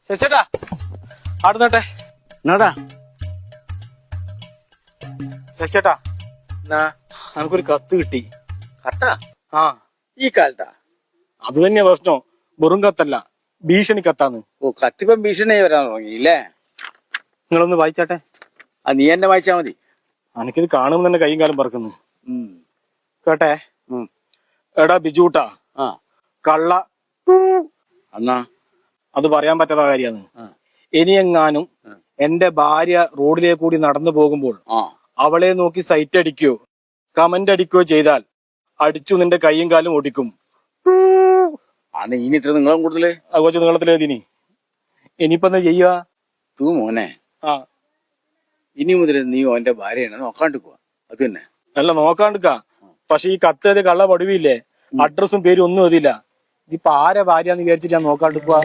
ശശിയേട്ടാ ആടുന്നട്ടെ എന്നാടാ ശശിയേട്ടാ നമുക്കൊരു കത്ത് കിട്ടി. കത്താ? ആ ഈ കാലത്താ? അത് തന്നെയാ പ്രശ്നം. വെറും കത്തല്ല, ഭീഷണി കത്താന്ന്. ഓ, കത്തിപ്പം ഭീഷണി വരാൻ തുടങ്ങിയില്ലേ? നിങ്ങളൊന്ന് വായിച്ചാട്ടെ. നീ എന്നെ വായിച്ചാ മതി. എനിക്കിത് കാണുമ്പോ തന്നെ കൈയും കാലം പറക്കുന്നു. കേട്ടെ. ഉം. എടാ ബിജൂട്ടാ, ആ കള്ള എന്നാ അത് പറയാൻ പറ്റാത്ത കാര്യമാണ്. ഇനിയെങ്ങാനും എന്റെ ഭാര്യ റോഡിലേക്ക് കൂടി നടന്നു പോകുമ്പോൾ അവളെ നോക്കി സൈറ്റ് അടിക്കുകയോ കമന്റ് അടിക്കുകയോ ചെയ്താൽ അടിച്ചു നിന്റെ കൈയും കാലും ഒടിക്കും. ഇനി ഇത്ര നിങ്ങളും കൂടുതല് അത് കുറച്ച് നീളത്തിലെഴുതിനി. ഇനിയിപ്പോ എന്താ ചെയ്യുക? തൂ മോനെ, ആ ഇനി മുതൽ നീ ഓന്റെ ഭാര്യയാണ് നോക്കാണ്ടിക്കുക. അത് തന്നെ അല്ല നോക്കാണ്ടിക്ക. പക്ഷെ ഈ കത്ത് കള്ള പടുവില്ലേ, അഡ്രസ്സും പേരും ഒന്നും എഴുതിയില്ല. ഇതിപ്പോ ആരെ ഭാര്യ എന്ന് വിചാരിച്ചിട്ട് ഞാൻ നോക്കാണ്ടിക്കുക.